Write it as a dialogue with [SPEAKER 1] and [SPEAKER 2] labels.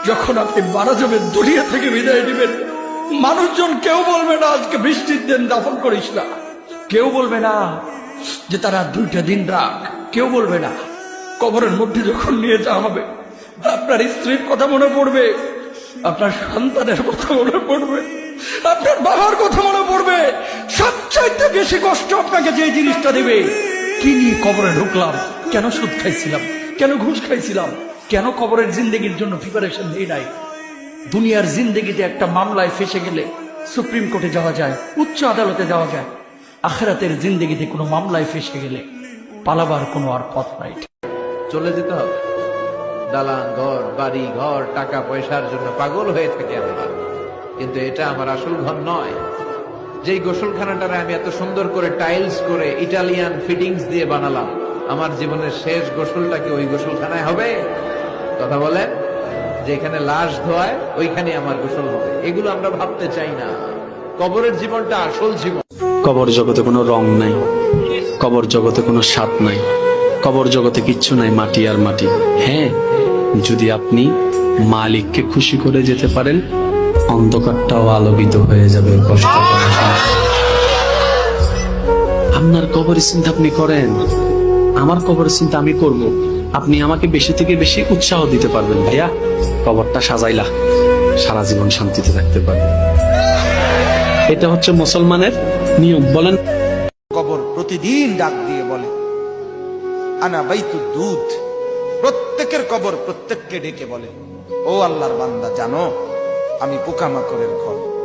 [SPEAKER 1] যখন আপনি মারা যাবেন, দুনিয়া থেকে বিদায় নেবেন, মানুষজন কেউ বলবে না আজকে বৃষ্টির দিন দাফন করিস না, কেউ বলবে না যে তারা 2টা দিন রাখ, কেউ বলবে না। কবরের মধ্যে যখন নিয়ে যাওয়া হবে, আপনার স্ত্রীর কথা মনে পড়বে, আপনার সন্তানের কথা মনে পড়বে, আপনার বাবার কথা মনে পড়বে। সবচাইতে বেশি কষ্ট আপনাকে যে জিনিসটা দেবে, কি নিয়ে কবরে ঢুকলাম, কেন সুদ খাইছিলাম, কেন ঘুষ খাইছিলাম, কেন কবরের জিন্দেগির জন্য প্রিপারেশন নেই নাই। দুনিয়ার জিন্দেগিতে একটা মামলায় ফেসে গেলে সুপ্রিম কোর্টে যাওয়া যায়, উচ্চ আদালতে যাওয়া যায়। আখিরাতের জিন্দেগিতে কোনো মামলায় ফেসে গেলে পালাবার কোনো আর পথ নাই।
[SPEAKER 2] চলে যেতে হবে। দালান ঘর, বাড়ি ঘর, টাকা পয়সার জন্য পাগল হয়ে থাকি আমরা, কিন্তু এটা আমার আসল ঘর নয়। যেই গোসলখানাটারে আমি এত সুন্দর করে টাইলস করে ইটালিয়ান ফিটিংস দিয়ে বানালাম, আমার জীবনের শেষ গোসলটা কি ওই গোসলখানায় হবে? কথা বলেন, যেখানে লাশ ধোয়ায় ওইখানে আমার গোসল হবে। এগুলো আমরা ভাবতে চাই না। কবরের জীবনটা আসল জীবন।
[SPEAKER 3] কবর জগতে কোনো রং নাই, কবর জগতে কোনো স্বাদ নাই, কবর জগতে কিচ্ছু নাই, মাটি আর মাটি। হ্যাঁ, যদি আপনি মালিককে খুশি করে যেতে পারেন, অন্ধকারটাও আলোকিত হয়ে যাবে। কষ্ট করে আপনার কবরের চিন্তা আপনি করেন, আমার কবরের চিন্তা আমি করব। আপনি আমাকে বেশি থেকে বেশি উৎসাহ দিতে পারবেন, ভাইয়া কবরটা সাজাইলা, সারা জীবন শান্তিতে থাকতে পারবে। এটা হচ্ছে মুসলমানের নিয়ম। বলেন,
[SPEAKER 4] কবর প্রতিদিন ডাক দিয়ে বলে আনা বাইতুদ দুধ। প্রত্যেকের কবর প্রত্যেককে ডেকে বলে, ও আল্লাহর বান্দা, জানো আমি পোকামাকড়ের ঘর।